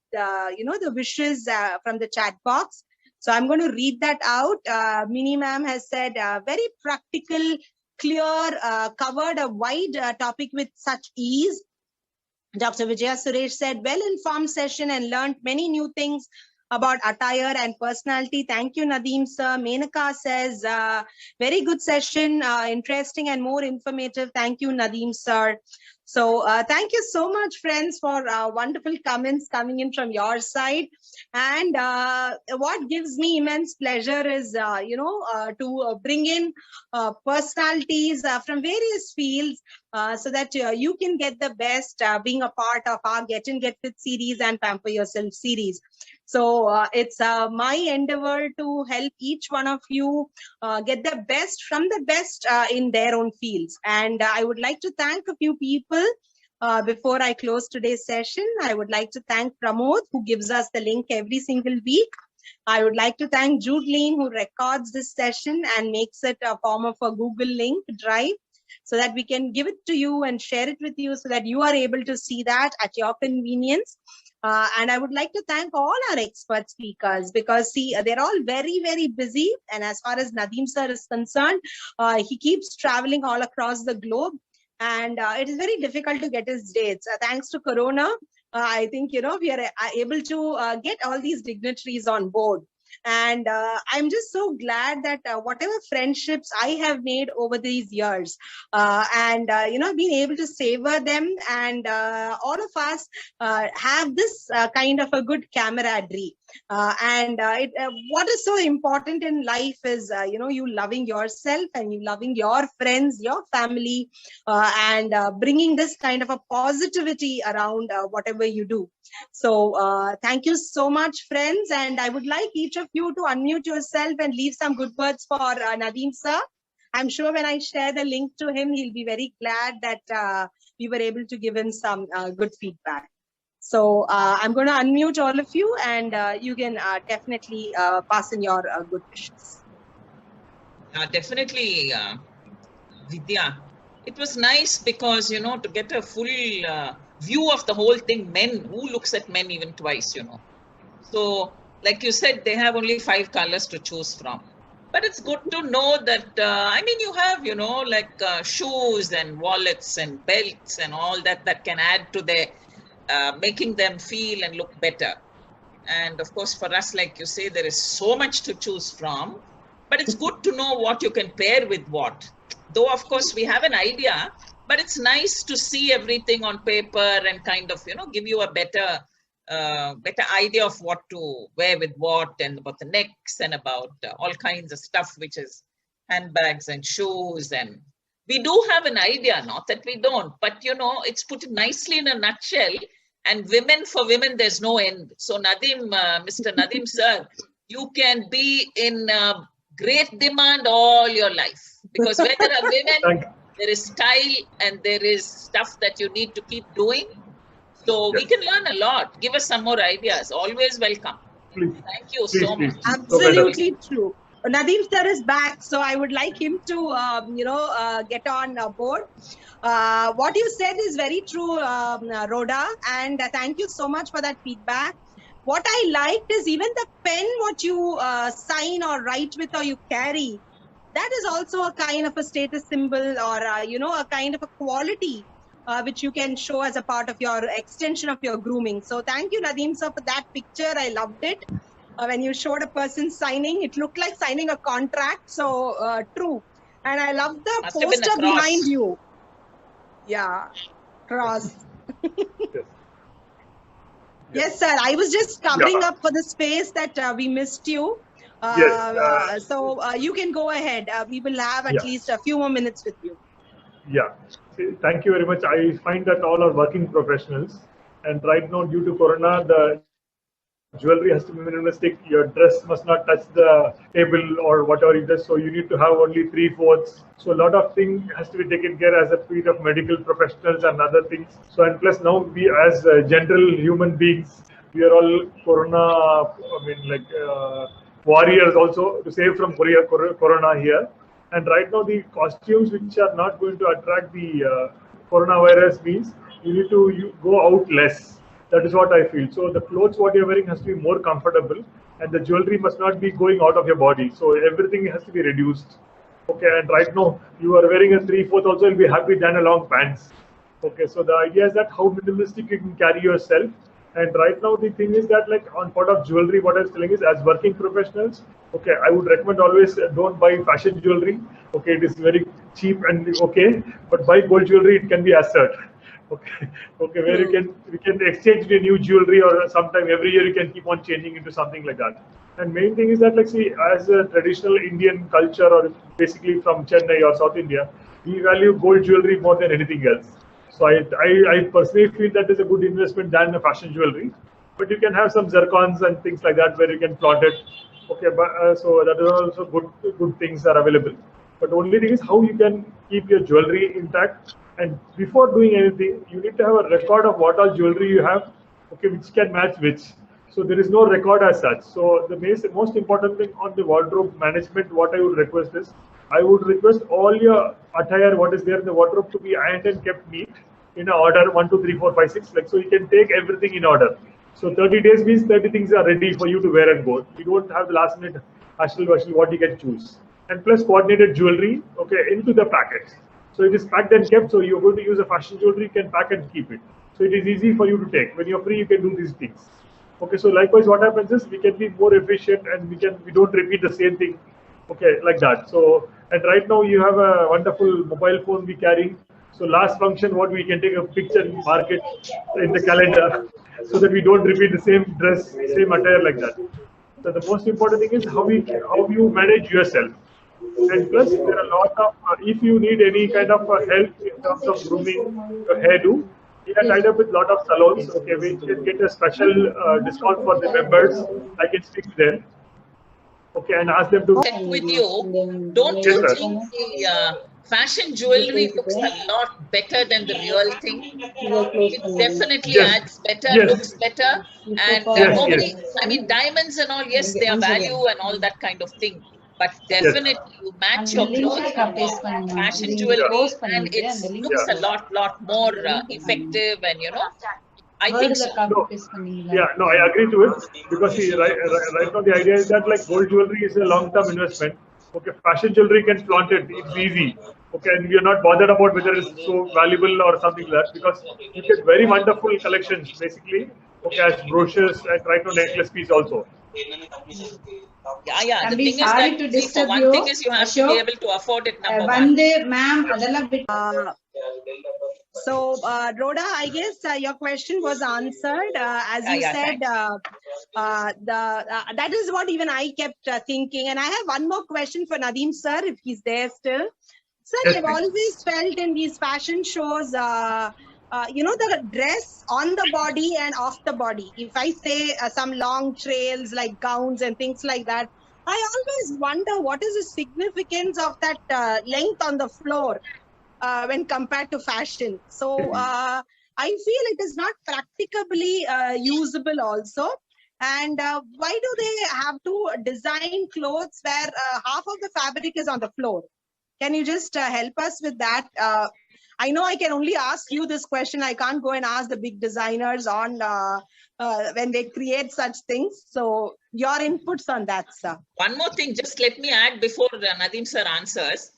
wishes from the chat box. So I'm going to read that out. Mini ma'am has said, very practical, clear, covered a wide topic with such ease. Dr. Vidyaa Suresh said, well-informed session and learned many new things about attire and personality. Thank you, Nadeem sir. Menaka says, very good session, interesting and more informative. Thank you, Nadeem sir. So thank you so much, friends, for wonderful comments coming in from your side. And what gives me immense pleasure is, to bring in personalities from various fields so that you can get the best being a part of our Get In Get Fit series and Pamper Yourself series. So it's my endeavor to help each one of you get the best from the best in their own fields. And I would like to thank a few people before I close today's session. I would like to thank Pramod, who gives us the link every single week. I would like to thank Judeline, who records this session and makes it a form of a Google link drive, so that we can give it to you and share it with you so that you are able to see that at your convenience. And I would like to thank all our expert speakers, because see, they're all very, very busy. And as far as Nadeem sir is concerned, he keeps traveling all across the globe. And it is very difficult to get his dates. Thanks to Corona, I think, we are able to get all these dignitaries on board. And I'm just so glad that whatever friendships I have made over these years, and being able to savor them, and all of us have this kind of a good camaraderie. What is so important in life is, you loving yourself and you loving your friends, your family, and bringing this kind of a positivity around whatever you do. So thank you so much, friends. And I would like each of you to unmute yourself and leave some good words for Nadeem sir. I'm sure when I share the link to him, he'll be very glad that we were able to give him some good feedback. So I'm going to unmute all of you, and you can definitely pass in your good wishes. Definitely, Vidya. It was nice because, to get a full view of the whole thing, men, who looks at men even twice, So, like you said, they have only 5 colors to choose from. But it's good to know that, you have, like shoes and wallets and belts and all that can add to their making them feel and look better. And of course, for us, like you say, there is so much to choose from, but it's good to know what you can pair with what. Though, of course, we have an idea, but it's nice to see everything on paper and kind of, give you a better idea of what to wear with what, and about the necks and about all kinds of stuff, which is handbags and shoes. And we do have an idea, not that we don't, but, it's put nicely in a nutshell. And for women, there's no end. So Nadeem, Mr. Nadeem sir, you can be in great demand all your life. Because when there are women, there is style and there is stuff that you need to keep doing. So we can learn a lot. Give us some more ideas. Always welcome. Please. Thank you so much. Absolutely true. Nadeem sir is back, so I would like him to, get on board. What you said is very true, Rhoda, and thank you so much for that feedback. What I liked is even the pen, what you sign or write with or you carry, that is also a kind of a status symbol, or, a kind of a quality which you can show as a part of your extension of your grooming. So thank you, Nadeem sir, for that picture. I loved it. When you showed a person signing, it looked like signing a contract. So true. And I love the poster behind you. Yeah, cross. Yes. Yes, sir. I was just covering up for the space that we missed you. Yes. So you can go ahead. We will have at least a few more minutes with you. Yeah. Thank you very much. I find that all are working professionals, and right now, due to Corona, the jewelry has to be minimalistic. Your dress must not touch the table or whatever you dress. So you need to have only 3/4. So a lot of things has to be taken care as a feat of medical professionals and other things. So and plus now we as general human beings, we are all Corona. I mean warriors also to save from Corona here. And right now, the costumes which are not going to attract the coronavirus means you need to go out less. That is what I feel. So the clothes what you're wearing has to be more comfortable, and the jewelry must not be going out of your body. So everything has to be reduced. Okay, and right now you are wearing a 3/4 also will be happy than a long pants. Okay, so the idea is that how minimalistic you can carry yourself. And right now the thing is that like on part of jewelry, what I was telling is as working professionals, okay, I would recommend always don't buy fashion jewelry. Okay, it is very cheap and okay, but buy gold jewelry, it can be assert. Okay, okay, where we can exchange the new jewelry or sometime every year you can keep on changing into something like that. And main thing is that like see as a traditional Indian culture or basically from Chennai or South India, we value gold jewelry more than anything else. So I personally feel that is a good investment than a fashion jewelry. But you can have some zircons and things like that where you can flaunt it. Okay, but so that is also good things are available. But only thing is how you can keep your jewelry intact. And before doing anything, you need to have a record of what all jewelry you have. Okay, which can match which. So there is no record as such. So the most important thing on the wardrobe management, what I would request is, I would request all your attire, what is there in the wardrobe, to be ironed and kept neat in a order 1, 2, 3, 4, 5, 6. Like so, you can take everything in order. So 30 days means 30 things are ready for you to wear and go. You don't have the last minute hustle what you can choose. And plus coordinated jewelry, okay, into the packets. So it is packed and kept. So you're going to use a fashion jewelry, you can pack and keep it. So it is easy for you to take. When you're free, you can do these things. Okay, so likewise, what happens is we can be more efficient and we don't repeat the same thing. Okay, like that. So and right now you have a wonderful mobile phone we carry. So last function, what we can take a picture and mark it in the calendar, so that we don't repeat the same dress, same attire like that. So the most important thing is how you manage yourself. And plus, there are a lot of if you need any kind of help in terms of grooming your hairdo, we are tied up with a lot of salons. Okay, we can get a special discount for the members. I can speak to them. Okay, and ask them to check with you. Don't you think the fashion jewelry looks a lot better than the real thing? It definitely adds better, looks better, and nobody. I mean, diamonds and all. Yes, they are value and all that kind of thing. But definitely, you match your clothes with fashion jewelry, and it looks a lot more effective, and I think so. No, I agree to it because see, right now the idea is that like gold jewelry is a long-term investment. Okay, fashion jewelry can flaunt it; it's easy. Okay, and we are not bothered about whether it's so valuable or something like that because you get very wonderful collections basically. Okay, as brochures and right now necklace piece also. Yeah. The thing is that for one thing is you have to be able to afford it. Number one. So, Rhoda, I guess your question was answered. As you said, that is what even I kept thinking. And I have one more question for Nadeem, sir, if he's there still. Sir, I've always felt in these fashion shows, the dress on the body and off the body. If I say some long trails like gowns and things like that, I always wonder what is the significance of that length on the floor when compared to fashion. So I feel it is not practicably usable also. And why do they have to design clothes where half of the fabric is on the floor? Can you just help us with that? I know I can only ask you this question. I can't go and ask the big designers on when they create such things. So your inputs on that, sir. One more thing, just let me add before Nadeem sir answers.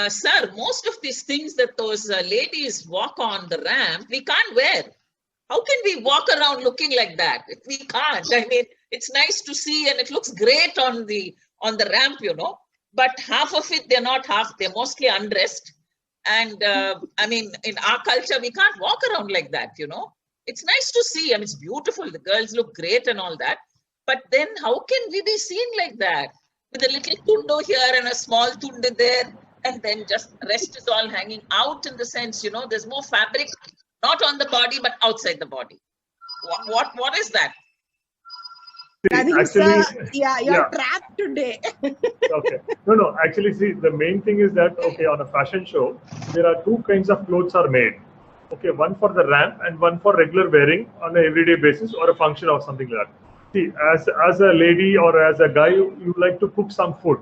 Sir, most of these things that those ladies walk on the ramp, we can't wear. How can we walk around looking like that? We can't. I mean, it's nice to see and it looks great on the ramp, but half of it, they're not half, they're mostly undressed. And I mean, in our culture, we can't walk around like that, it's nice to see. I mean, it's beautiful. The girls look great and all that. But then how can we be seen like that? With a little tundo here and a small tundo there, and then just the rest is all hanging out in the sense, you know, there's more fabric, not on the body, but outside the body. What is that? I think, actually, sir, you're trapped today. Okay. No. Actually, see, the main thing is that, okay, on a fashion show, there are two kinds of clothes are made. Okay, one for the ramp and one for regular wearing on an everyday basis or a function or something like that. See, as a lady or as a guy, you like to cook some food.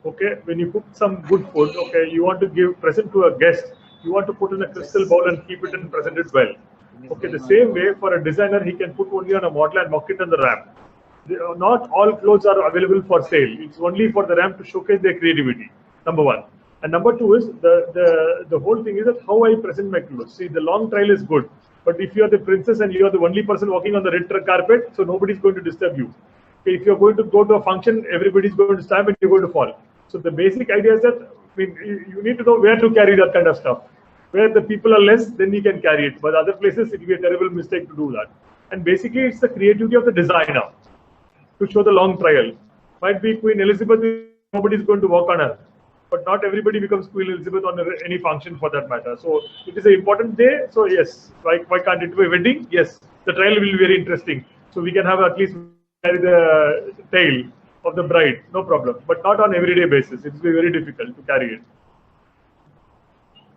Okay, when you cook some good food, okay, you want to present to a guest. You want to put in a crystal bowl and keep it and present it well. Okay, the same way for a designer, he can put only on a model and mock it on the ramp. Not all clothes are available for sale. It's only for the ramp to showcase their creativity. Number one. And number two is the whole thing is that how I present my clothes. See, the long trail is good, but if you are the princess and you are the only person walking on the red carpet, so nobody's going to disturb you. Okay, if you're going to go to a function, everybody's going to stamp and you're going to fall. So the basic idea is that, I mean, you need to know where to carry that kind of stuff. Where the people are less, then you can carry it. But other places, it will be a terrible mistake to do that. And basically, it's the creativity of the designer to show the long trial. Might be Queen Elizabeth, nobody's going to walk on her. But not everybody becomes Queen Elizabeth on any function for that matter. So it is an important day. So yes, why can't it be a wedding? Yes, the trial will be very interesting. So we can have at least carry the tail of the bride, no problem. But not on everyday basis. It will be very difficult to carry it.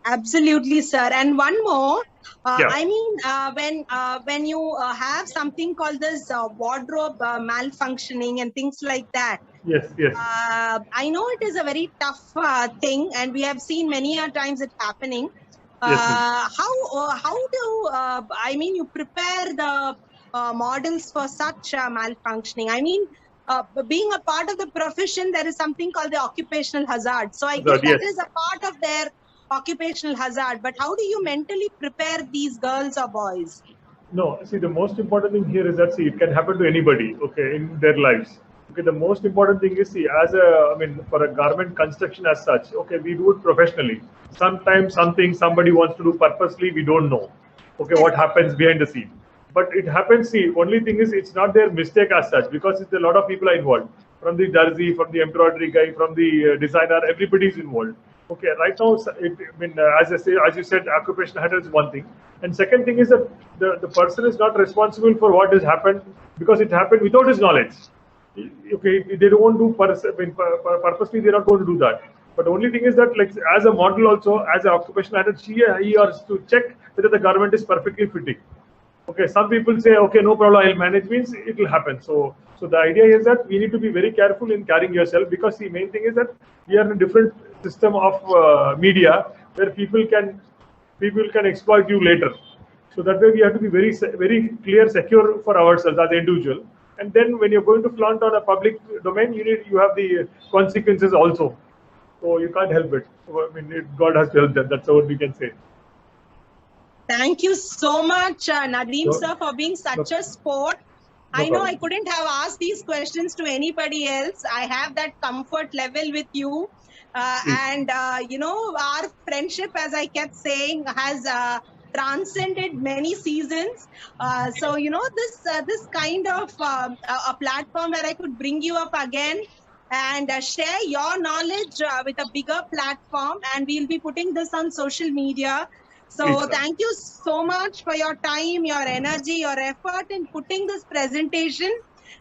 Absolutely, sir. And one more. I mean, when you have something called this wardrobe malfunctioning and things like that. Yes. I know it is a very tough thing, and we have seen many times it happening. Yes, how do I mean, you prepare the models for such malfunctioning? I mean, being a part of the profession, there is something called the occupational hazard. So I guess that is a part of their occupational hazard. But how do you mentally prepare these girls or boys? No, see, the most important thing here is that, see, it can happen to anybody, okay, in their lives. Okay, the most important thing is, see, for a garment construction as such, okay, we do it professionally. Sometimes somebody wants to do purposely, we don't know, okay, what happens behind the scene. But it happens, see, only thing is, it's not their mistake as such, because a lot of people are involved. From the jersey, from the embroidery guy, from the designer, everybody is involved. Okay, right now, as you said, occupational hazard is one thing. And second thing is that the person is not responsible for what has happened because it happened without his knowledge. Okay, they don't do purposely, they're not going to do that. But the only thing is that, like, as a model also, as an occupational hazard, he has to check whether the garment is perfectly fitting. Okay, some people say, okay, no problem, I'll manage, means it will happen. So the idea is that we need to be very careful in carrying yourself, because the main thing is that we are in a different system of media where people can exploit you later. So that way we have to be very, very clear, secure for ourselves as an individual. And then when you're going to flaunt on a public domain, you have the consequences also. So you can't help it. So, I mean, God has to help them. That's what we can say. Thank you so much, Nadeem sir, for being such a sport. I know I couldn't have asked these questions to anybody else. I have that comfort level with you. And, you know, our friendship, as I kept saying, has transcended many seasons. So, you know, this kind of a platform where I could bring you up again and share your knowledge with a bigger platform. And we'll be putting this on social media. So thank you so much for your time, your energy, your effort in putting this presentation,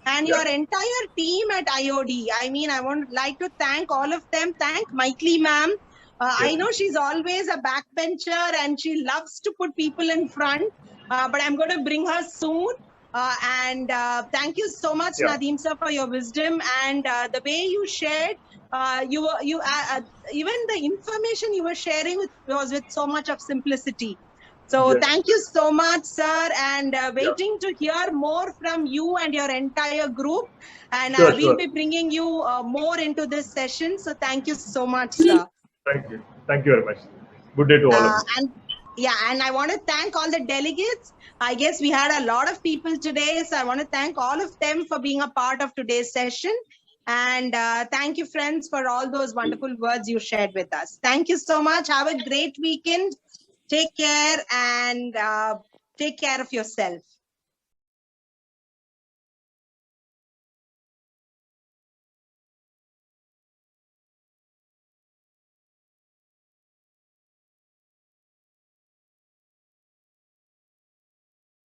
and your entire team at IOD. I mean, I would like to thank all of them. Thank Mythili ma'am. I know she's always a backbencher and she loves to put people in front, but I'm going to bring her soon. And thank you so much, Nadeem sir, for your wisdom and the way you shared. Even the information you were sharing was with so much of simplicity. So thank you so much, sir, and waiting to hear more from you and your entire group. And we'll be bringing you more into this session. So thank you so much, sir. Thank you. Thank you very much. Good day to all of you. And I want to thank all the delegates. I guess we had a lot of people today, so I want to thank all of them for being a part of today's session. And thank you, friends, for all those wonderful words you shared with us. Thank you so much. Have a great weekend. Take care and Take care of yourself.